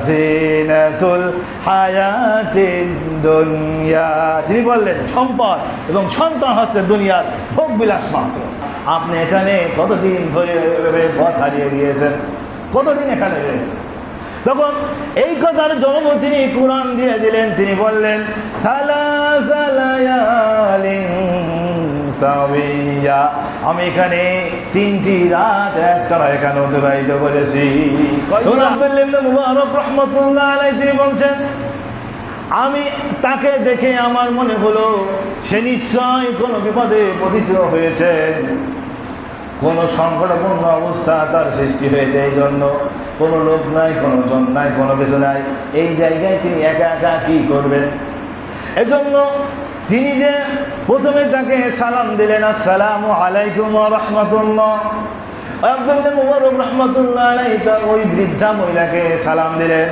যিনাতুল হায়াতিদ দুনিয়া। তিনি বললেন সম্পদ এবং সন্তান হচ্ছে দুনিয়ার ভোগ বিলাস মাত্র। আপনি এখানে কতদিন ধরে পথ হারিয়ে গিয়েছেন, কতদিন এখানে রয়েছেন। তখন এই কথার জবাব তিনি কুরআন দিয়ে দিলেন। তিনি বললেন সালাসা লায়ালিন সাওয়িয়া, আমি এখানে 3টি রাত একটানা এখানে অতিবাহিত করেছি। আব্দুল্লাহ ইবনে মুবারক রাহমাতুল্লাহ আলাইহি তিনি বলছেন, আমি তাকে দেখে আমার মনে হলো সে নিশ্চয় কোনো বিপদে পতিত হয়েছেন, কোনো সংকটপূর্ণ অবস্থা তার সৃষ্টি হয়েছে। এই জন্য কোনো লোক নাই, কোনো জন নাই, কোনো কিছু নাই, এই জায়গায় তিনি একা একা কী করবেন। এজন্য তিনি যে প্রথমে তাকে সালাম দিলেন, আসসালামু আলাইকুম ওয়া রাহমাতুল্লাহ। আব্দুল্লাহ মুবারক রাহমাতুল্লাহ আলাইহি তার ওই বৃদ্ধা মহিলাকে সালাম দিলেন,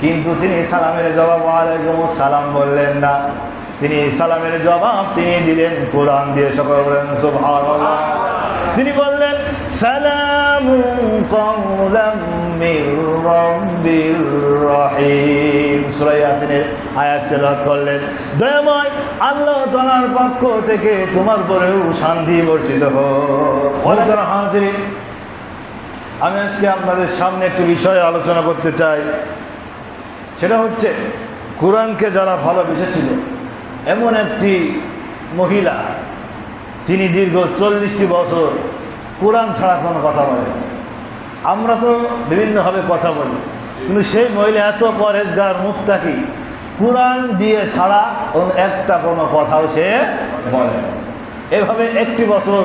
কিন্তু তিনি সালামের জবাব ওয়ালাইকুম আসসালাম বললেন না। তিনি সালামের জবাব তিনি দিলেন কোরআন দিয়ে। সকলে বলেন সুবহানাল্লাহ। তিনি বললেন সালামুন কাওলাম মির রাব্বির রহিম। সূরা ইয়াসিনের আয়াত তেলাওয়াত করলেন, দয়াময় আল্লাহ তাআলার পক্ষ থেকে তোমার উপরেও শান্তি বর্ষিত হোক। ওয়ালাইকুম হাজিরিন, আমি আজকে আপনাদের সামনে একটি বিষয়ে আলোচনা করতে চাই। সেটা হচ্ছে কোরআনকে যারা ভালোবেসেছিল এমন একটি মহিলা, তিনি দীর্ঘ 40টি বছর কোরআন ছাড়া কোনো কথা বলেন। আমরা তো বিভিন্নভাবে কথা বলি, কিন্তু সেই মহিলা এত পরহেজগার মুত্তাকি, কোরআন দিয়ে ছাড়া একটা কোনো কথাও সে বলে। এভাবে 1টি বছর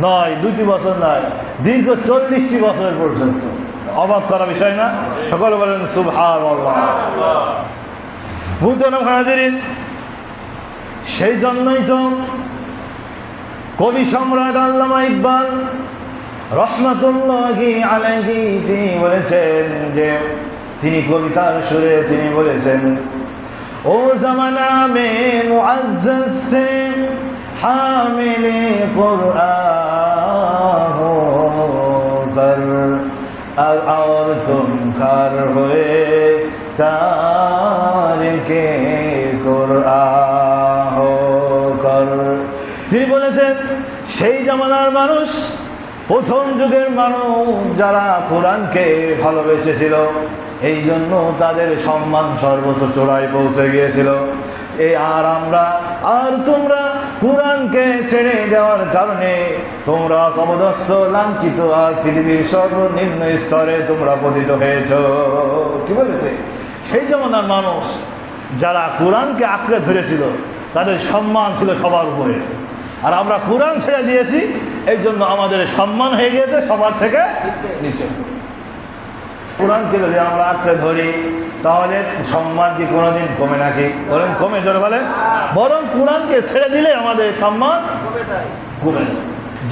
নয়, 2টি বছর নয়, দীর্ঘ 40টি বছর পর্যন্ত। অবাক করা বিষয় না? সকলে বলেন সুবহানাল্লাহ। মুহতারাম হাজিরিন, সেই জন্যই তো কবি সম্রাট আল্লামা ইকবাল রহমাতুল্লাহি আলাইহি তিনি বলেছেন যে, তিনি কবিতার সুরে তিনি বলেছেন, ও জামানা মে মুআজ্জাজ থে হামিলে কুরআন হো কর और तुम खार हुए तारिके कुরআন हो कर। তিনি বলেছেন সেই জামানার মানুষ, প্রথম যুগের মানুষ যারা কোরআনকে ভালোবেসেছিল, এই জন্য তাদের সম্মান সর্বোচ্চ চূড়ায় পৌঁছে গিয়েছিল। আর আমরা আর তোমরা কোরআনকে ছেড়ে দেওয়ার কারণে তোমরা অপদস্থ, লাঞ্ছিত আর পৃথিবীর সর্বনিম্ন স্তরে তোমরা পতিত হয়েছ। কি বলেছে? সেই জামানার মানুষ যারা কোরআনকে আঁকড়ে ধরেছিল তাদের সম্মান ছিল সবার উপরে, আর আমরা কোরআন ছেড়ে দিয়েছি, এই জন্য আমাদের সম্মান হয়ে গিয়েছে সবার থেকে নিচে। কোরআনকে যদি আমরা আঁকড়ে ধরি তাহলে সম্মান কি কোনোদিন কমে নাকি? বলেন কমে? জোরে বলেন। বরং কোরআনকে ছেড়ে দিলে আমাদের সম্মান কমে।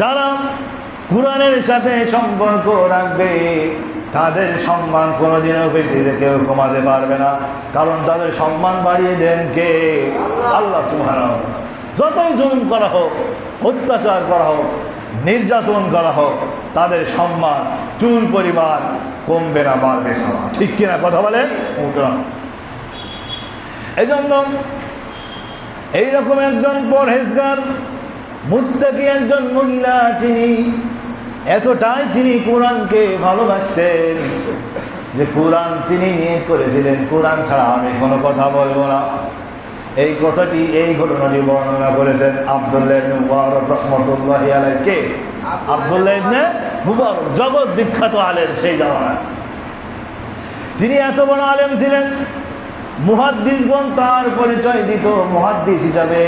যারা কোরআনের সাথে সম্পর্ক রাখবে তাদের সম্মান কোনোদিনও পৃথিবীতে কেউ কমাতে পারবে না, কারণ তাদের সম্মান বাড়িয়ে দেন কে? আল্লাহ সুবহানাহু ওয়া তাআলা। যতই জুলুম করা হোক, অত্যাচার করা হোক, নির্যাতন করা হোক, তাদের সম্মান চুল পরিমাণ কমবে না, বাড়বে না। ঠিক কিনা কথা বলেন? এই জন্য এইরকম একজন পরহেজগার মুত্তাকি একজন মহিলা, তিনি এতটাই তিনি কোরআনকে ভালোবাসতেন যে কোরআন তিনি নিয়ে করেছিলেন, কোরআন ছাড়া আমি কোনো কথা বলবো না। এই কথাটি, এই ঘটনাটি বর্ণনা করেছেন আব্দুল্লাহ ইবনে মুবারক রাহমাতুল্লাহি আলাইহি। কে? আব্দুল্লাহ ইবনে মুবারক, জগৎ বিখ্যাত আলেম সেই জামানায়। তিনি এত বড় আলেম ছিলেন, মুহাদ্দিসগণ তার পরিচয় দিত মুহাদ্দিস হিসাবে,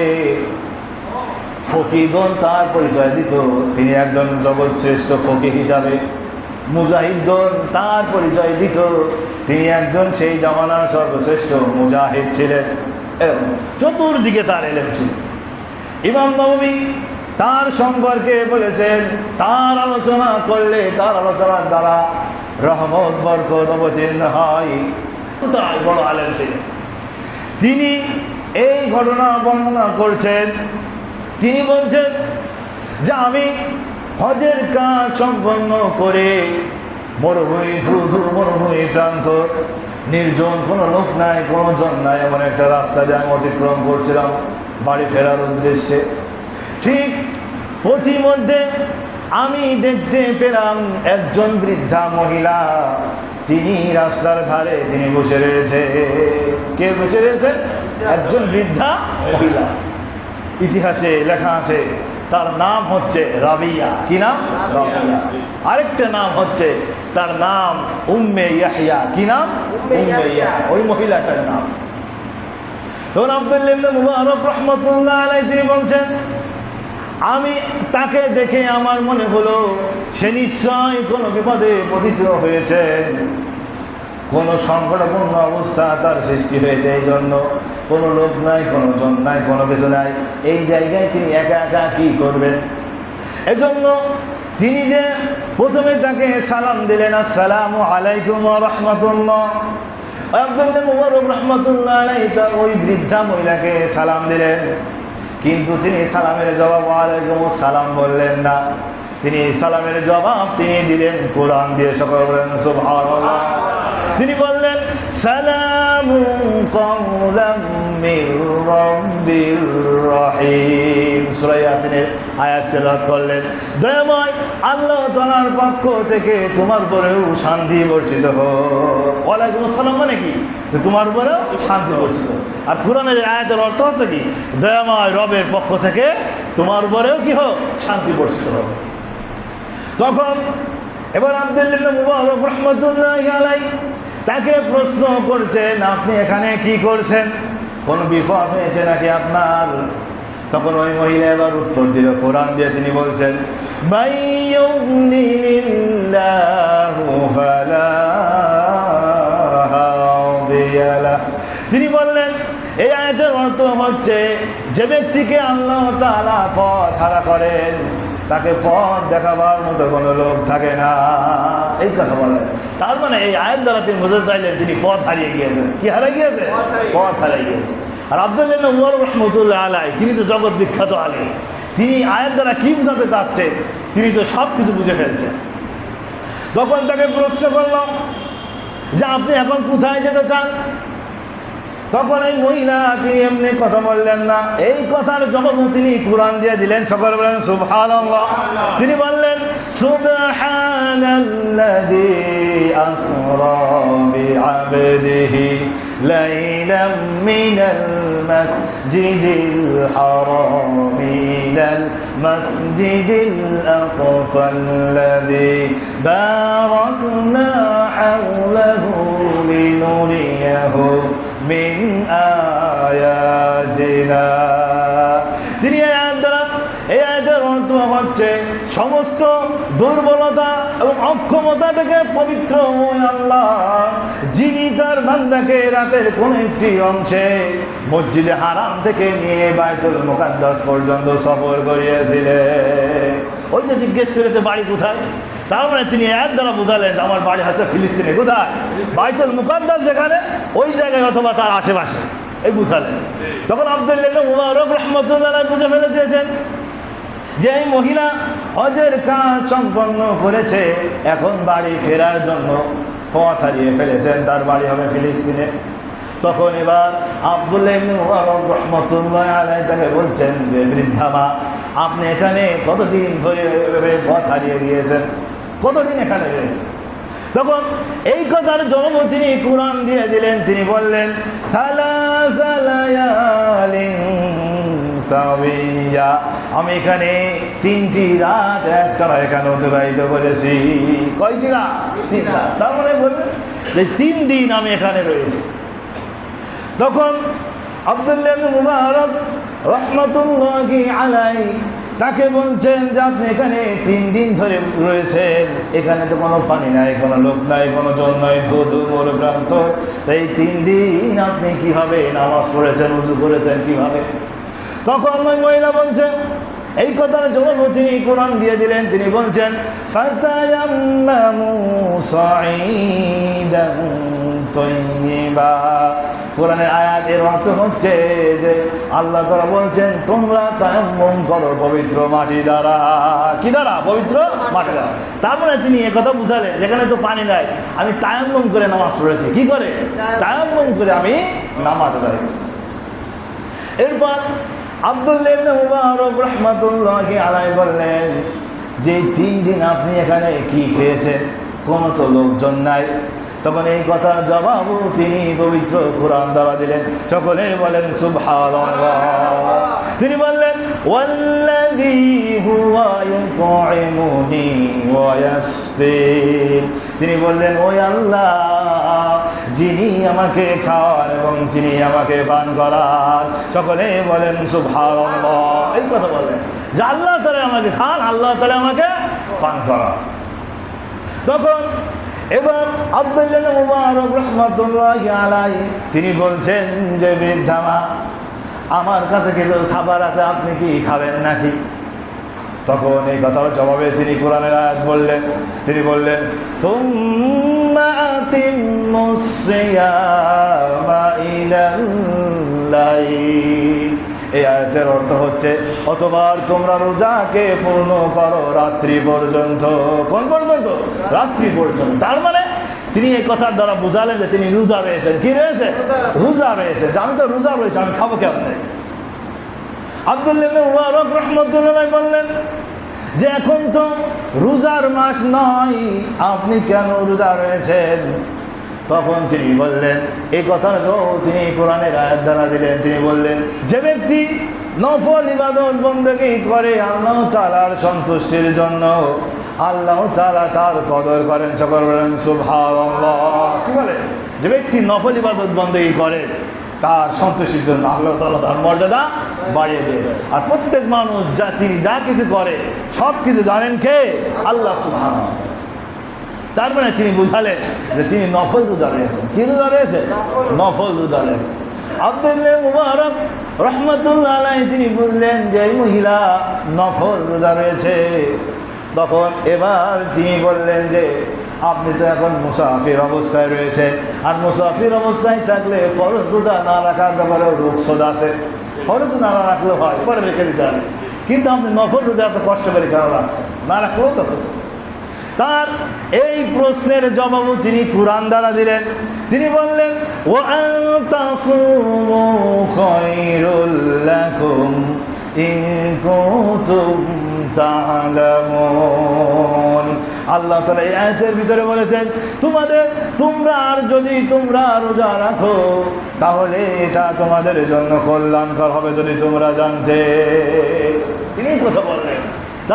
ফকিহগণ তার পরিচয় দিত তিনি একজন জগৎ শ্রেষ্ঠ ফকিহ হিসাবে, মুজাহিদগণ তার পরিচয় দিত তিনি একজন সেই জামানার সর্বশ্রেষ্ঠ মুজাহিদ ছিলেন। চতুর্দিকে তার এলেম ছিল। ইমাম নববী তার সম্পর্কে বলেছেন, তার আলোচনা করলে তার আলোচনার দ্বারা রহমত বরকত অবতীর্ণ হয়। তার বড় আলেম ছিলেন। তিনি এই ঘটনা বর্ণনা করছেন। তিনি বলছেন যে আমি হজের কাজ সম্পন্ন করে মরুভূমি, ধুধু মরুভূমি প্রান্ত নির্জন, কোনো লোক নাই, কোনো জন নাই, এমন একটা রাস্তা দিয়ে আমি অতিক্রম করছিলাম বাড়ি ফেরার উদ্দেশ্যে। ঠিক পথিমধ্যে আমি দেখতে পেলাম একজন বৃদ্ধা মহিলা, তিনি রাস্তার ধারে তিনি বসে রয়েছে। কে বসে রয়েছে? একজন বৃদ্ধা মহিলা। ইতিহাসে লেখা আছে তার নাম হচ্ছে রাবিয়া। কি নাম? রাবিয়া। আরেকটা নাম হচ্ছে তার নাম উম্মে ইয়াহইয়া। কি নাম? উম্মে ইয়াহইয়া, ওই মহিলাটার নাম। তখন আব্দুল্লাহ ইবনে মুবারক রাহমাতুল্লাহ আলাইহি তিনি বলছেন, আমি তাকে দেখে আমার মনে হলো সে নিশ্চয় কোনো বিপদে পতিত হয়েছে, কোনো সংকটপূর্ণ অবস্থা তার সৃষ্টি হয়েছে। এই জন্য কোনো লোক নাই, কোনো জন নাই, কোনো কিছু নাই, এই জায়গায় তিনি একা একা কী করবেন। এজন্য তিনি যে প্রথমে তাকে সালাম দিলেন, আসসালামু আলাইকুম ওয়া রাহমাতুল্লাহ। আব্দুল্লাহ মুবারক রাহমাতুল্লাহ আলাইহি তার ওই বৃদ্ধা মহিলাকে সালাম দিলেন, কিন্তু তিনি সালামের জবাব ওয়ালাইকুম আসসালাম বললেন না। তিনি সালামের জবাব তিনি দিলেন কোরআন দিয়ে। সকলে বলেন সুবহানাল্লাহ। তিনি বললেন সালামুন কাওলাম মির রাব্বির রহিম। সূরা ইয়াসিনের আয়াত তেলাওয়াত করলেন, দয়াময় আল্লাহ তাআলার পক্ষ থেকে তোমার উপরেও শান্তি বর্ষিত হোক। ওয়ালাইকুম আসসালাম মানে কি? তোমার উপরেও শান্তি বর্ষিত। আর কোরআনের আয়াতের অর্থ হচ্ছে কি? দয়াময় রবের পক্ষ থেকে তোমার উপরেও কি হোক? শান্তি বর্ষিত হোক। তখন এবার আব্দুল্লাহ ইবনে মুবারক রাহমাতুল্লাহি আলাইহি তাকে প্রশ্ন করছেন, আপনি এখানে কি করছেন? কোন বিপদ হয়েছে নাকি আপনার? তখন ওই মহিলা এবার উত্তর দিল কোরআন দিয়ে। তিনি বলছেন, মাইয়ুনিল্লাহু ফালা হাদিয়া লাহু। তিনি বললেন এই আয়াতের অর্থ হচ্ছে যে ব্যক্তিকে আল্লাহ তাআলা পথ হারা করেন তাকে পথ দেখাবার মতো কোনো লোক থাকে না, এই কথা বলেন। তার মানে এই আয়াত দ্বারা তিনি বুঝতে চাইলেন তিনি পথ হারিয়ে গিয়েছেন। কি হারিয়ে গিয়েছে? পথ হারিয়ে গিয়েছে। আর আব্দুল্লাহ ইবনে মুবারক রাহমাতুল্লাহ আলাইহি তিনি তো জগৎ বিখ্যাত আলেম, তিনি আয়াত দ্বারা কি বোঝাতে চাচ্ছেন তিনি তো সব কিছু বুঝে ফেলছেন। তখন তাকে প্রশ্ন করলাম যে আপনি এখন কোথায় যেতে চান? তখন এই মহিলা তিনি এমনি কথা বললেন না, এই কথার জবাব তিনি কোরআন দিয়ে দিলেন। সকলে বলেন সুবহানাল্লাহ। তিনি বললেন সুবহানাল্লাযী আসরা বিআবদিহি লাইলাম মিনাল মাসজিদিল হারাম ইলাল মাসজিদিল আকসাল্লাযী বারাকনা হাওলাহু লিনুরিয়াহু মিন আয়াতিনা। তিনি এই আয়াতের অর্থ হচ্ছে সমস্ত দুর্বলতা এবং অক্ষমতা থেকে পবিত্র ওই আল্লাহ যিনি তার বান্দাকে রাতের কোন একটি অংশে মসজিদে হারাম থেকে নিয়ে বাইতুল মুকাদ্দাস পর্যন্ত সফর করিয়েছিলেন। ওই যে জিজ্ঞেস করেছে বাড়ি কোথায়, তার মানে তিনি আয়াত দ্বারা বুঝালেন আমার বাড়ি হচ্ছে ফিলিস্তিনে। কোথায়? বাইতুল মুকাদ্দাস যেখানে, ওই জায়গায় অথবা তার আশেপাশে, এই বুঝালেন। তখন আব্দুল্লাহ ইবনে মুবারক রাহমাতুল্লাহ আলাইহি বুঝে ফেলে দিয়েছেন যে এই মহিলা হজের কাজ সম্পন্ন করেছে, এখন বাড়ি ফেরার জন্য পথ হারিয়ে ফেলেছেন, তার বাড়ি হবে ফিলিস্তিনে। তখন এবার আব্দুল্লাহ ইবনে মুবারক রাহমাতুল্লাহ আলাইহি তাকে বলছেন যে বৃদ্ধা মা, আপনি এখানে কতদিন ধরে পথ হারিয়ে গিয়েছেন? কতদিন এখানে রয়েছে? তখন এই কথার জবাব তিনি কোরআন দিয়ে দিলেন। তিনি বললেন সালাসা লায়ালিন সাওয়িয়া, আমি এখানে 3টি রাত একটানা এখানে অতিবাহিত করেছি। কয়টি রাত? 3 রাত। তার মানে বললেন যে 3 দিন আমি এখানে রয়েছি। তখন আব্দুল্লাহ ইবনে মুবারক রাহমাতুল্লাহি আলাইহি তাকে বলছেন যে আপনি এখানে 3 দিন ধরে রয়েছেন, এখানে তো কোনো পানি নাই, কোনো লোক নাই, কোনো জল নাই, ধুধু মরুপ্রান্ত, এই 3 দিন আপনি কিভাবে নামাজ পড়েছেন, উযু করেছেন কিভাবে? তখন ওই মহিলা বলছেন এই কথার জবাব তিনি কোরআন দিয়ে দিলেন। তিনি বলছেন ফাতায়াম্মামু সাঈদান তাইয়্যিবা কোরআনের আয়াত এর অর্থ হচ্ছে যে আল্লাহ তাআলা বলছেন তোমরা তায়াম্মুম করো পবিত্র মাটি দ্বারা। কি দ্বারা? পবিত্র মাটি দ্বারা। তারপরে তিনি একথা বুঝালেন যেখানে তো পানি নাই, আমি তায়াম্মুম করে নামাজ পড়েছি। কি করে? তায়াম্মুম করে আমি নামাজ আদায় করি। এরপর আব্দুল্লাহ ইবনে মুবারক রাহমাতুল্লাহি আলাইহি বললেন যে 3 দিন আপনি এখানে কি খেয়েছেন? কোনো তো লোকজন নাই। তখন এই কথার জবাব তিনি পবিত্র কোরআন দ্বারা দিলেন। সকলে বলেন সুবহানাল্লাহ। তিনি বললেন ওয়াল্লাযী হুয়া ইউতঈমুনি ওয়া ইয়াসকিন। তিনি বললেন ওই আল্লাহ যিনি আমাকে খাওয়ান এবং যিনি আমাকে পান করান। সকলে বলেন সুবহানাল্লাহ। এই কথা বলেন যে আল্লাহ তাআলা আমাকে খান, আল্লাহ তাআলা আমাকে পান করান। তখন এবার আব্দুল্লাহ ইবনে মুবারক রাহমাতুল্লাহি আলাইহি তিনি বলছেন যে বৃদ্ধা মা, আমার কাছে কিছু খাবার আছে, আপনি কি খাবেন নাকি? তখন এই কথার জবাবে তিনি কোরআনের আয়াত বললেন। তিনি বললেন সুম্মা আতিম্মুস সিয়ামা ইলাল লাইল। এই আয়াতের অর্থ হচ্ছে অতবার তোমরা রোজাকে পূর্ণ করো রাত্রি পর্যন্ত। কোন পর্যন্ত? রাত্রি পর্যন্ত। তার মানে তিনি এই কথার দ্বারা বুঝালেন যে তিনি রোজা রয়েছেন। কি রয়েছে? রোজা রয়েছে। আমি তো রোজা রয়েছে, আমি খাবো কেমনে? আব্দুল্লাহ ইবনে মুবারক রাহমাতুল্লাহ বললেন যে এখন তো রোজার মাস নয়, আপনি কেন রোজা রয়েছেন? তখন তিনি বললেন এই কথার জবাব তিনি কোরআনের আয়াত দ্বারা দিলেন। তিনি বললেন যে ব্যক্তি নফল ইবাদত বন্দেগী করে আল্লাহ তাআলার সন্তুষ্টির জন্য, আল্লাহ তাআলা তার কদর করেন। সকলে বলেন সুবহানাল্লাহ। কি বলে? যে ব্যক্তি নফল ইবাদত বন্দেগী করে তার সন্তুষ্টির জন্য আল্লাহ তাআলা তার মর্যাদা বাড়িয়ে দেয়। আর প্রত্যেক মানুষ তিনি যা কিছু করে সব কিছু জানেন কে? আল্লাহ সুবহানাহু। তার মানে তিনি বুঝালেন যে তিনি নফল রোজা রয়েছেন। কি রোজা রয়েছে? নফল রোজা রয়েছে। আব্দুল্লাহ মুবারক রাহমাতুল্লাহ আলাইহি তিনি বুঝলেন যে এই মহিলা নফল রোজা রয়েছে। তখন এবার তিনি বললেন যে আপনি তো এখন মুসাফির অবস্থায় রয়েছেন, আর মুসাফির অবস্থায় থাকলে ফরজ রোজা না রাখার ব্যাপারেও রুখসত আছে। ফরজ না রাখলেও হয়, পরে রেখে দিতে হবে, কিন্তু আপনি নফল রোজা এত কষ্ট করে কেন রাখছেন? না রাখলেও তো হতো। তার এই প্রশ্নের জবাব তিনি কুরআন দ্বারা দিলেন। তিনি বললেন ওয়া আনতাসুমু খায়রুল লাকুম ইন কুনতুম তা'লামুন। আল্লাহ তাআলা এই আয়াতের ভিতরে বলেছেন তোমরা রোজা রাখো তাহলে এটা তোমাদের জন্য কল্যাণকর হবে যদি তোমরা জানতে। তিনি কথা বললেন।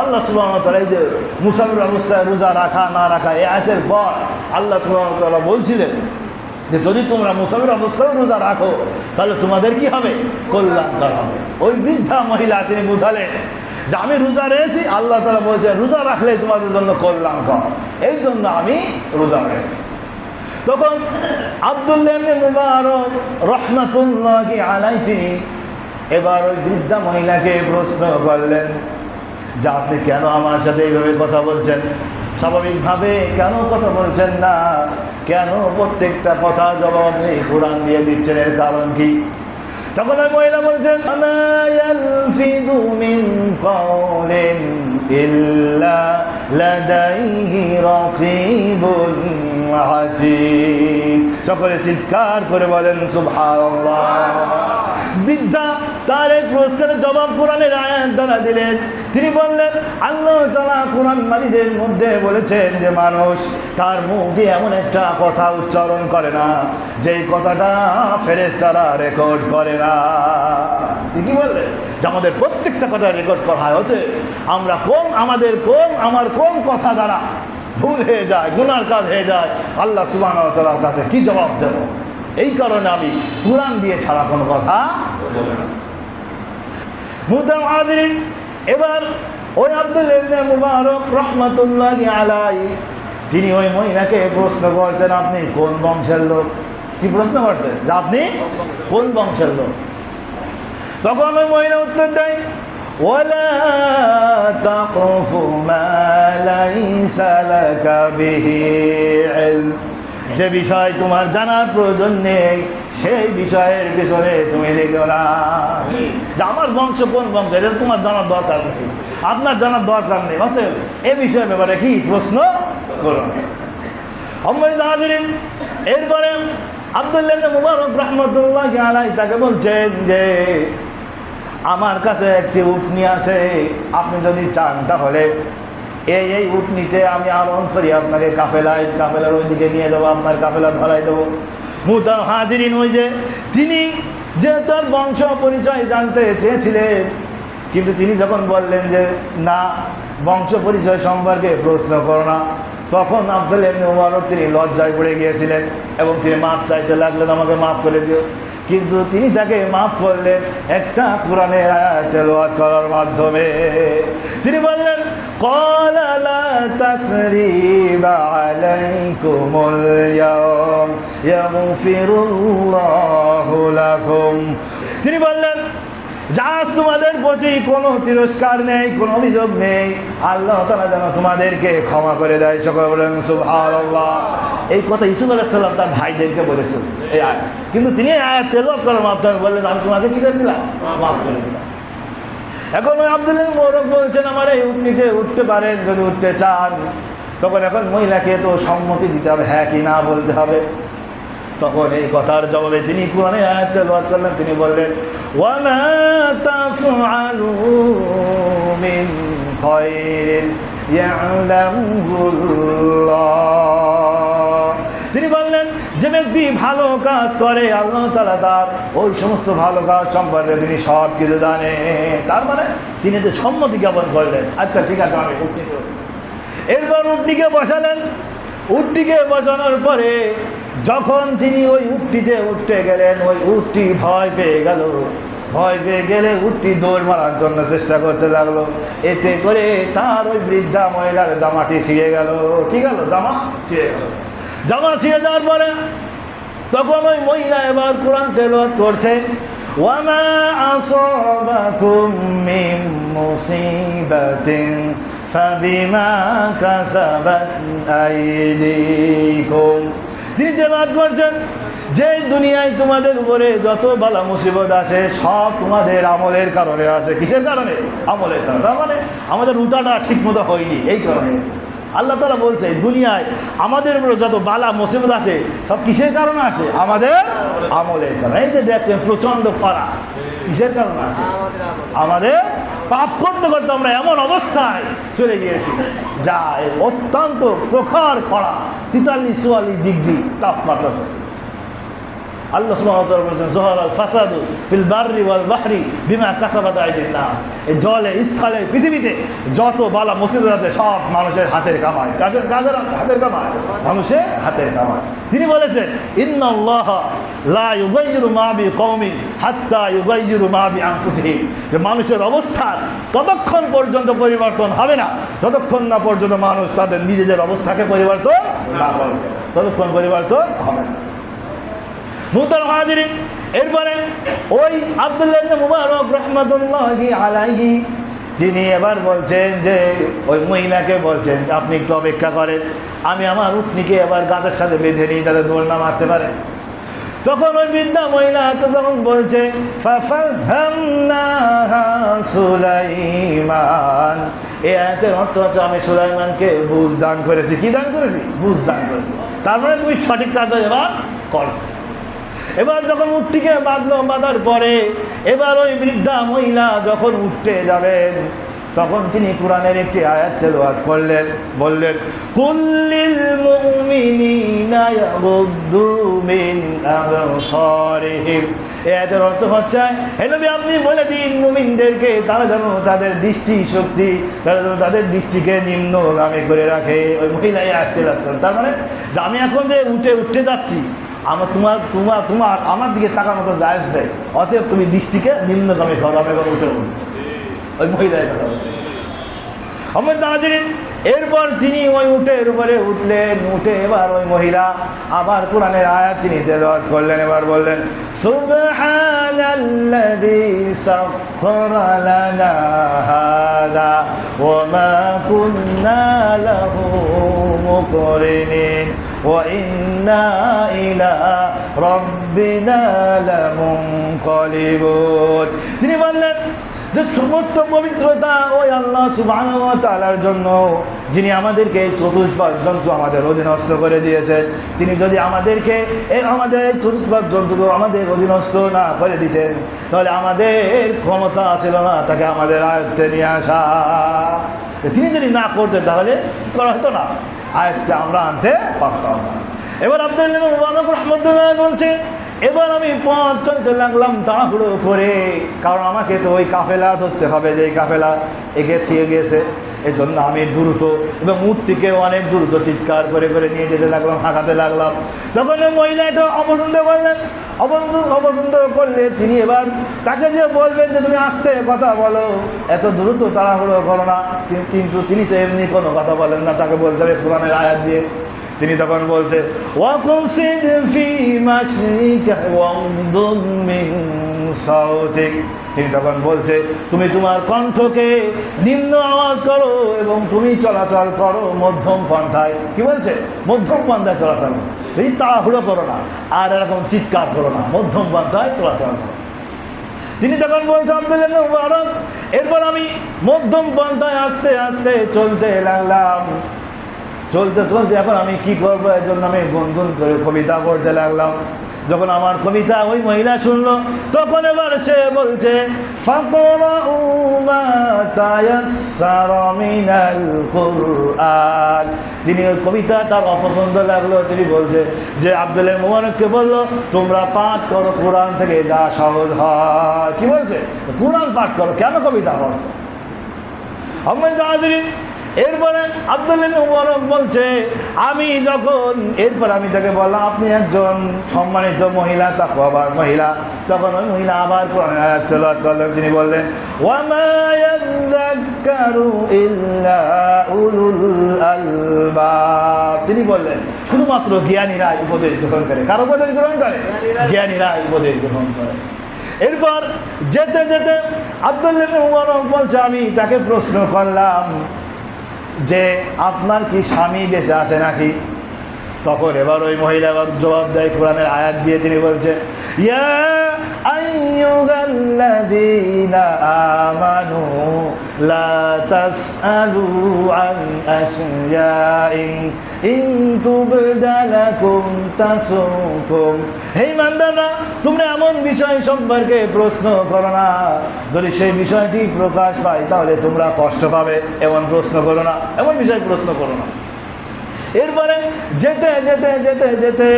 আল্লাহ সুবহানাহু ওয়া তাআলা এই যে মুসাফির অবস্থায় রোজা রাখা না রাখা এই আয়াতের পর আল্লাহ সুবহানাহু ওয়া তাআলা বলছিলেন যে যদি তোমরা মুসাফির অবস্থায় রোজা রাখো তাহলে তোমাদের কি হবে? কল্যাণকর হবে। ওই বৃদ্ধা মহিলা তিনি বুঝালেন যে আমি রোজা রয়েছি, আল্লাহ তাআলা বলছেন রোজা রাখলে তোমাদের জন্য কল্যাণকর, এই জন্য আমি রোজা রয়েছি। তখন আব্দুল্লাহ ইবনে মুবারক রাহমাতুল্লাহি আলাইহি তিনি এবার ওই বৃদ্ধা মহিলাকে প্রশ্ন করলেন যে আপনি কেন আমার সাথে এইভাবে কথা বলছেন? স্বাভাবিকভাবে কেন কথা বলছেন না? কেন প্রত্যেকটা কথা জবাব আপনি কোরআন দিয়ে দিচ্ছেন? এর কারণ কি? তখন ওই মহিলা বলছেন মা ইয়ালফিযু মিন কাওলিন ইল্লা লাদাইহি রাকিবুন আতীদ। সকলে চিৎকার করে বলেন সুবহানাল্লাহ। বৃদ্ধা তার এই প্রশ্নের জবাব কোরআনের আয়াত দ্বারা দিলেন। তিনি বললেন আল্লাহ তাআলা কোরআন মাজিদের মধ্যে বলেছেন যে মানুষ তার মুখ দিয়ে এমন একটা কথা উচ্চারণ করে না যেই কথাটা ফেরেশতারা রেকর্ড করে না। তিনি বললেন যে আমাদের প্রত্যেকটা কথা রেকর্ড করা হয়, হতে আমরা আমার কোন কথা দ্বারা ভুল হয়ে যায়, গুনার কাজ হয়ে যায়, আল্লাহ সুবহানাহু ওয়া তাআলার কাছে কি জবাব দেব? এই কারণে আমি কোরআন দিয়ে ছাড়া কোনো কথা বলি না। মুহতারাম হাজিরিন, এবার ওই আব্দুল্লাহ ইবনে মুবারক রাহমাতুল্লাহি আলাইহি তিনি ওই মহিলাকে প্রশ্ন করছেন আপনি কোন বংশের লোক? কি প্রশ্ন করছেন? যে আপনি কোন বংশের লোক? তখন ওই মহিলা উত্তর দেয় ওয়ালা তাকফু মা লাইসা লাকা বিহি ইলম। যে বিষয় তোমার জানার প্রয়োজন নেই সেই বিষয়ের পিছনে তুমি লেগো না। যে আমার বংশ কোন বংশ এটা তোমার জানার দরকার নেই, আপনার জানার দরকার নেই, অতএব এ বিষয়ের ব্যাপারে কি প্রশ্ন করো না। এরপরে আব্দুল্লাহ ইবনে মুবারক রাহমাতুল্লাহি আলাইহি তাকে বলছেন যে আমার কাছে একটি উটনি আছে, আপনি যদি চান তাহলে এই উটনিতে আমি আরোহণ করি, আপনাকে কাফেলার ওইদিকে নিয়ে যাবো, আপনার কাফেলা ধরাই দেবো। মুহতারাম হাজিরিন, ওই যে তিনি যে তার বংশ পরিচয় জানতে চেয়েছিলেন, কিন্তু তিনি যখন বললেন যে না, বংশ পরিচয় সম্পর্কে প্রশ্ন করো না, তখন আব্দুল্লাহ ইবনে মুবারক তিনি লজ্জায় পড়ে গিয়েছিলেন এবং তিনি মাপ চাইতে লাগলেন, আমাকে মাফ করে দিও। কিন্তু তিনি তাকে মাফ করলেন একটা কোরআনের আয়াত তেলাওয়াত করার মাধ্যমে। তিনি বললেন ক্বালা লা তাকরিবা আলাইকুমুল ইয়াওম ইয়াগফিরুল্লাহু লাকুম। তিনি বললেন আজ তোমাদের প্রতি কোনো তিরস্কার নেই, কোনো অভিযোগ নেই, আল্লাহ তাআলা যেন তোমাদেরকে ক্ষমা করে দেয়। সকলে বলেন সুবহানাল্লাহ। এই কথা ইউসুফ আলাইহিস সালাম তার ভাইদেরকে বলেছেন এই আয়াত, কিন্তু তিনি আয়াত তেলাওয়াত করার মাধ্যমে বললেন আমি তোমাকে কি করে দিলাম, মাফ করে দিলাম। এখন ওই আব্দুল্লাহ ইবনে মুবারক বলছেন আমার এই উটনিতে উঠতে পারেন যদি উঠতে চান। তখন এখন মহিলাকে তো সম্মতি দিতে হবে, হ্যাঁ কি না বলতে হবে। তখন এই কথার জবাবে তিনি কোরআনের আয়াত তেলাওয়াত করলেন। তিনি বললেন ওয়া মা তাফআলু মিন খায়রিন ইয়ালামুল্লাহ। তিনি বললেন যে ব্যক্তি ভালো কাজ করে আল্লাহ তাআলা তার ওই সমস্ত ভালো কাজ সম্পর্কে তিনি সব কিছু জানে। তার মানে তিনি তো সম্মতি জ্ঞাপন করলেন, আচ্ছা ঠিক আছে আমি উঠতে। এরপর উটনিকে বসালেন। উটটিকে বসানোর পরে যখন তিনি ওই উটটিতে উঠতে গেলেন, ওই উটটি ভয় পেয়ে গেল। ভয় পেয়ে গেলে উটটি দৌড় মারার জন্য চেষ্টা করতে লাগলো। এতে করে তার ওই বৃদ্ধা মহিলার জামাটি ছিঁড়ে গেল। কি গেল? জামা ছিঁড়ে গেল। জামা ছিঁড়ে যাওয়ার পরে তখন ওই মহিলা এবার কোরআন তেলাওয়াত করছে ওয়া মা আসাবাকুম মিন মুসিবাতিন ফাবিমা কাসাবাত আইদিকুম। তিনি তেলাওয়াত করছেন যে দুনিয়ায় তোমাদের উপরে যত বালা মুসিবত আছে সব তোমাদের আমলের কারণে আছে। কিসের কারণে? আমলের কারণে। তার মানে আমাদের রুটাটা ঠিক মতো হয়নি, এই কারণে আছে। আল্লাহ তাআলা বলছে দুনিয়ায় আমাদের উপরে যত বালা মুসিবত আছে সব কিসের কারণে আছে? আমাদের আমলের কারণে। এই যে দেখছেন প্রচণ্ড খরা, কিসের কারণে আছে? আমাদের পাপ করতে করতে আমরা এমন অবস্থায় চলে গিয়েছি যা অত্যন্ত প্রখর খরা, 43-44 ডিগ্রি তাপমাত্রা। আল্লাহ সুবহানাহু ওয়া তাআলা বলেছেন যাহারাল ফাসাদু ফিল বাররি ওয়াল বাহরি বিমা কাসাবাত আইদিন নাস। এই জলে স্থলে পৃথিবীতে যত বালা মুসিবত আছে সব মানুষের হাতের কামাই। কাজের হাতের কামাই, মানুষের হাতের কামাই। তিনি বলেছেন ইন্নাল্লাহা লা ইউগাইয়িরু মা বিকওমিন হাত্তা ইউগাইয়িরু মা বিআনফুসিহিম। যে মানুষের অবস্থা ততক্ষণ পর্যন্ত পরিবর্তন হবে না যতক্ষণ না পর্যন্ত মানুষ তাদের নিজেদের অবস্থাকে পরিবর্তন না করে, ততক্ষণ পরিবর্তন হবে না। মুহতারাম হাজিরিন, এরপরে ওই আব্দুল্লাহ ইবনে মুবারক রাহমাতুল্লাহি আলাইহি তিনি এবার বলছেন যে ওই মহিলাকে বলছেন আপনি একটু অপেক্ষা করেন, আমি আমার উটনিকে এবার গাছের সাথে বেঁধে নিই যাতে দৌড় না মারতে পারে। তখন ওই বৃদ্ধা মহিলা তো তখন বলছে ফাফাহামনাহা সুলাইমান। এই আয়াতের অর্থ হচ্ছে আমি সুলাইমানকে বুঝ দান করেছি। কি দান করেছি? বুঝ দান করেছি। তারপরে তুমি সঠিক কাজটা এবার করছো। এবার যখন উটটিকে বাঁধার পরে এবার ওই বৃদ্ধা মহিলা যখন উঠতে যাবেন তখন তিনি কোরআনের একটি আয়াত তেলাওয়াত করলেন, বললেন কুল্লিল মুমিনিনা ইয়াগুদ্দু মিন আবসারিহিম। এর অর্থ হচ্ছে হে নবী আপনি বলে দিন মুমিনদেরকে তারা যেন তাদের দৃষ্টি শক্তি, তারা যেন তাদের দৃষ্টিকে নিম্নগামী করে রাখে। ওই মহিলা এই আয়াত তেলাওয়াত করেন। তার মানে যে আমি এখন যে উঠতে যাচ্ছি তোমার আমার দিকে টাকার মতো জায়েজ দেয়, অতএব তুমি দৃষ্টিকে নিম্নগামী করো। আমি এখন উঠে ওই মহিলার কথা বলছি। আমার নাজিরিন, এরপর তিনি ওই উটের উপরে উঠলেন, উঠে এবার ওই মহিলা আবার কোরআনের আয়াত তিনি তেলাওয়াত করলেন। এবার বললেন সুবহানাল্লাযী সাখখারা লানা হাযা ওয়া মা কুন্না লাহু মুকরিনিন ওয়া ইন্না ইলা রাব্বিনা লামুনকালিবুন। তিনি বললেন যে সমস্ত পবিত্রতা ওই আল্লাহ সুবহানাহু ওয়া তাআলার জন্য, যিনি আমাদেরকে এই চতুষ্পাদ যন্ত্র আমাদের অধীনস্থ করে দিয়েছেন। তিনি যদি আমাদেরকে আমাদের চতুষ্পাদ যন্ত্র আমাদের অধীনস্থ না করে দিতেন, তাহলে আমাদের ক্ষমতা ছিল না তাকে আমাদের আয়ত্তে নিয়ে আসা। তিনি যদি না করতেন তাহলে করা হতো না, আয়ত্তে আমরা আনতে পারতাম না। এবার আব্দুল্লাহ মুবারক রাহমাতুল্লাহ বলছে, এবার আমি পথ চলতে লাগলাম তাড়াহুড়ো করে, কারণ আমাকে তো ওই কাফেলা ধরতে হবে, যে কাফেলা এগিয়ে থেকে গিয়েছে। এই জন্য আমি দ্রুত এবং উটটিকে অনেক দ্রুত চিৎকার করে করে নিয়ে যেতে লাগলাম, হাঁকাতে লাগলাম। তখন ওই মহিলা এটা অপছন্দ করলেন। অপছন্দ করলে তিনি এবার তাকে যে বলবেন যে তুমি আস্তে কথা বলো, এত দ্রুত তাড়াহুড়ো করো না, কিন্তু তিনি তো এমনি কোনো কথা বলেন না, তাকে বলতে হবে কোরআনের আয়াত দিয়ে। তিনি তখন বলছে ওয়াকসিদ ফি মাশরিকা ওয়াগদুম মিন সাউতিক। তিনি তখন বলছে তুমি তোমার কণ্ঠকে নিম্ন আওয়াজ করো এবং তুমি চলাচল করো মধ্যম পন্থায়। কি বলছে? মধ্যম পন্থায় চলাচল করো, এই তাড়াহুড়ো করো না আর এরকম চিৎকার করো না, মধ্যম পন্থায় চলাচল করো। তিনি তখন বলছে আব্দুল্লাহ ইবনে মুবারক, এরপর আমি মধ্যম পন্থায় আস্তে আস্তে চলতে লাগলাম। চলতে চলতে এখন আমি কি করবো, এর জন্য আমি গুনগুন করে কবিতা পড়তে লাগলাম। যখন আমার কবিতা ওই মহিলা শুনলো, তখন এবার সে বলছে ফাকরাউ মা তায়াসসারা মিনাল কুরআন। তিনি ওই কবিতা তার অপছন্দ লাগলো, তিনি বলছে যে আব্দুল্লাহ মুবারককে বললো তোমরা পাঠ করো কোরআন থেকে যা সহজ হয়। কি বলছে? কোরআন পাঠ করো, কেন কবিতা পড়ছো? এরপরে আব্দুল্লাহ ইবনে মুবারক বলছে আমি যখন এরপর আমি তাকে বললাম আপনি একজন সম্মানিত মহিলা, তাকওয়াবান মহিলা। তখন ওই মহিলা আবার কোরআনের আয়াত তেলাওয়াত করলেন। তিনি বললেন ওয়া মা ইয়াযাক্কারু ইল্লা উলুল আলবাব। তিনি বললেন শুধুমাত্র জ্ঞানীরা উপদেশ গ্রহণ করে। কার উপদেশ গ্রহণ করে? জ্ঞানীরা উপদেশ গ্রহণ করে। এরপর যেতে যেতে আব্দুল্লাহ ইবনে মুবারক বলছে আমি তাকে প্রশ্ন করলাম যে আপনার কি স্বামী বেঁচে আছে নাকি? তখন এবার ওই মহিলা আবার জবাব দেয় কোরআনের আয়াত দিয়ে। তিনি বলছেন ইয়া আইয়ুহাল্লাযীনা আমানু লা তাসআলু আন আশইয়াইন ইন তুবদা লাকুম তাসুকুম। হে ইমানদাররা, তোমরা এমন বিষয় সম্পর্কে প্রশ্ন করো না, যদি সেই বিষয়টি প্রকাশ পায় তাহলে তোমরা কষ্ট পাবে। এমন প্রশ্ন করো না, এমন বিষয় প্রশ্ন করো না। এরপরে যেতে যেতে যেতে যেতে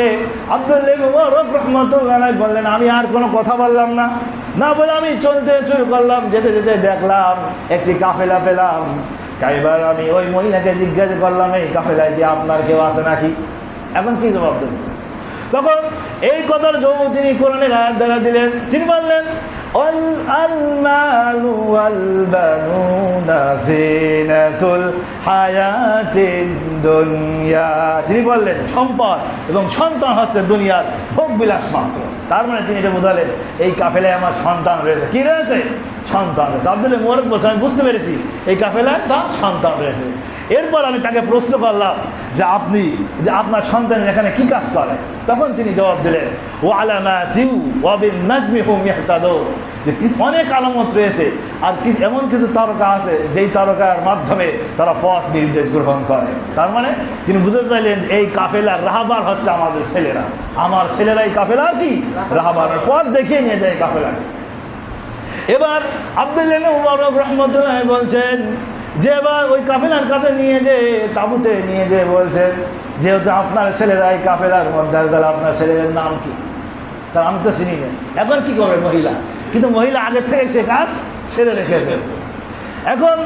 আব্দুল্লাহ ইবনে মুবারক রাহমাতুল্লাহ আলাইহি বললেন আমি আর কোনো কথা বললাম না, না বলে আমি চলতে শুরু করলাম। যেতে যেতে দেখলাম একটি কাফেলা পেলাম। এবার আমি ওই মহিলাকে জিজ্ঞাসা করলাম এই কাফেলায় কি আপনার কেউ আছে নাকি? এখন কি জবাব দেবেন? তখন এই কথার জবাব তিনি কোরআনের আয়াত দ্বারা দিলেন। তিনি বললেন আল মালু ওয়াল বানুনা জিনাতুল হায়াতিদ দুনিয়া। তিনি বললেন সম্পদ এবং সন্তান হচ্ছে দুনিয়ার ভোগ বিলাস মাত্র। তার মানে তিনি এটা বোঝালেন এই কাফেলায় আমার সন্তান রয়েছে। কি রয়েছে? সন্তান রয়েছে। আব্দুল্লাহ মুবারক বলছেন আমি বুঝতে পেরেছি এই কাফেলায় তার সন্তান রয়েছে। এরপর আমি তাকে প্রশ্ন করলাম যে আপনি যে আপনার সন্তানের এখানে কি কাজ করে? তখন তিনি জবাব দিলেন ও আলামাতিউ ওয়া বিন নাজমি হুম ইয়াহতাদুন, যে অনেক আলামত রয়েছে আর কিছু এমন কিছু তারকা আছে যেই তারকার মাধ্যমে তারা পথ নির্দেশ গ্রহণ করে। তার মানে তিনি বুঝতে চাইলেন এই কাফেলার রাহবার হচ্ছে আমাদের ছেলেরা। আমার ছেলেরা এই কাফেলা কি রাহবারের পথ দেখিয়ে নিয়ে যায় কাফেলাকে। এবার আব্দুল্লাহ ইবনে মুবারক রাহমাতুল্লাহ বলছেন যে এবার ওই কাফেলার কাছে নিয়ে যে তাঁবুতে নিয়ে যে বলছেন যেহেতু আপনার ছেলেরা এই কাফেলার মধ্যে, তাহলে আপনার ছেলেদের নাম কি? তার আমি তো চিনি না। এখন কি করবে মহিলা? কিন্তু মহিলা আগের থেকে সে কাজ ছেড়ে রেখেছে। এখন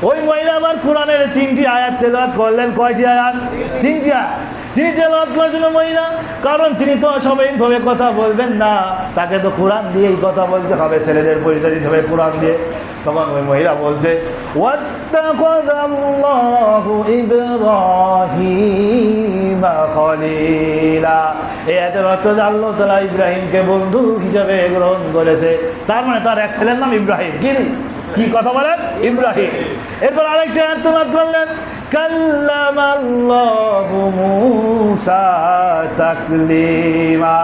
ওই মহিলা আবার কোরআনের 3টি আয়াত তেলাওয়াত করলেন। কয়টি আয়াত? 3টি আয়াত। তিনি তেলাওয়াত করেছিল মহিলা, কারণ তিনি তো স্বাভাবিকভাবে কথা বলবেন না, তাকে তো কোরআন দিয়েই কথা বলতে হবে, ছেলেদের পরিচয় দিতে হবে কোরআন দিয়ে। তখন ওই মহিলা বলছে ওয়াত্তাখাযাল্লাহু ইব্রাহিমা খলীলা, এই আয়াতের অর্থ যে আল্লাহ তাআলা ইব্রাহিমকে বন্ধু হিসেবে গ্রহণ করেছে। তার মানে তার এক ছেলের নাম ইব্রাহিম। কি কথা বলেন? ইব্রাহিম। এরপর আরেকটা আয়াত তেলাওয়াত করলেন কাল্লামাল্লাহু মূসা তাকলিমা,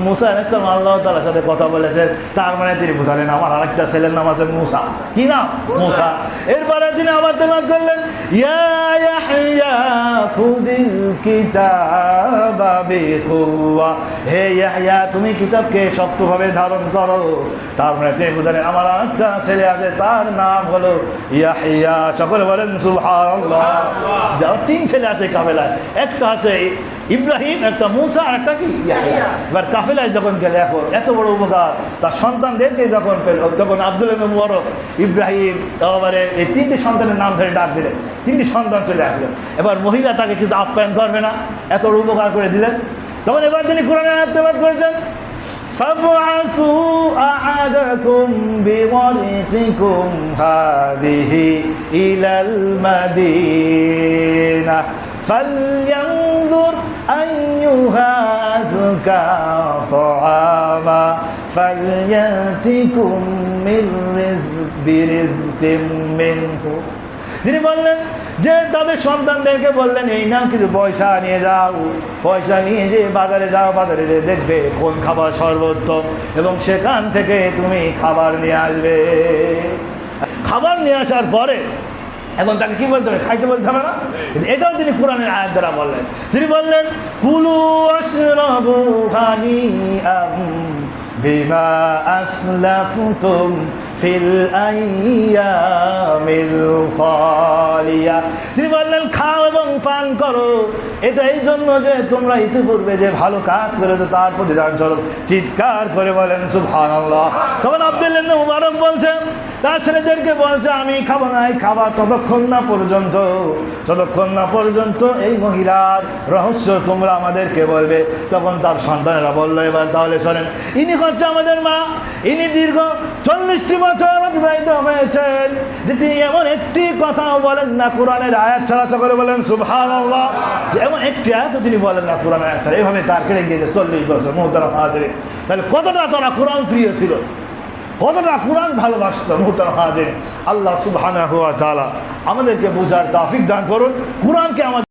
মূসা আলাইহিস সালাম আল্লাহ তাআলার সাথে কথা বলেছেন। তার মানে তিনি বুঝালেন আমার আরেকটা ছেলের নাম আছে মূসা। কি নাম? মূসা। এরপরে তিনি আবার তেলাওয়াত করলেন ইয়া ইয়াহইয়া খুযিল কিতাবা বিকুওয়া, হে ইয়াহইয়া তুমি কিতাবকে শক্তভাবে ধারণ করো। তার মানে তিনি বুঝালেন আমার আরেকটা ছেলে আছে, তার নাম হলো ইয়াহইয়া। সকলে বলেন সুবহানাল্লাহ। যাও তিন ছেলে আছে কাফেলায়, একটা আছে ইব্রাহিম, একটা মূসা, আর একটা কি ইয়াহইয়া। এবার কাফেলায় যখন গেলে এখন এত বড় উপকার তার সন্তানদেরকে যখন পেল, যখন আব্দুল মুবারক ইব্রাহিম এবারে এই তিনটি সন্তানের নাম ধরে ডাক দিলেন, তিনটি সন্তান চলে আসলেন। এবার মহিলা তাকে কিছু আপ্যায়ন করবে না, এত বড় উপকার করে দিলেন। তখন এবার তিনি কোরআনে আয়াত তেলাওয়াত করেছেন فابعثوا أحدكم بورقكم هذه إلى المدينة فلينظر أيها أزكى طعاما فليأتكم برزق منه। তিনি বললেন যে তাদের সন্তানদেরকে বললেন এই নাও কিছু পয়সা নিয়ে যাও, পয়সা নিয়ে যে বাজারে যাও, বাজারে যে দেখবে কোন খাবার সর্বোত্তম এবং সেখান থেকে তুমি খাবার নিয়ে আসবে। খাবার নিয়ে আসার পরে এখন তাকে কি বলতে হবে? খাইতে বলতে হবে না? এটাও তিনি কোরআনের আয়াত দ্বারা বললেন। তিনি বললেন কুলু ওয়াশরাবু হানিআম বিমা আসলাফতুম ফিল আইয়ামিল খালিয়া। তিনি বললেন খাও এবং পান করো, এটা এই জন্য যে তোমরা ইতিপূর্বে যে ভালো কাজ করেছো তার প্রতিদান স্বরূপ। চিৎকার করে বলেন সুবহানাল্লাহ। তখন আব্দুল্লাহ ইবনে মুবারক বলছেন তার ছেলেদেরকে বলছে আমি খাবো না এই খাবার যতক্ষণ না পর্যন্ত এই মহিলার রহস্য তোমরা আমাদেরকে বলবে। তখন তার সন্তানেরা বললো এবার তাহলে শোনেন, ইনি হচ্ছে আমাদের মা, ইনি দীর্ঘ 40টি বছর অতিবাহিত হয়েছেন যে তিনি এমন একটি কথাও বলেন না কোরআনের আয়াত ছাড়া। সকলে বলেন সুবহানাল্লাহ। এমন একটি আয়াতও তিনি বলেন না কোরআনের আয়াত ছাড়া। এইভাবে তার কেটে গিয়েছে 40 বছর। মুহতারাম হাজিরিন, তাহলে কতটা তারা কোরআন প্রিয় ছিল, কতটা কোরআন ভালোবাসত। মুহতারাম হাজিরিন, আল্লাহ সুবহানাহু ওয়া তাআলা আমাদেরকে বুঝার তৌফিক দান করুন। কোরআনকে আমাদের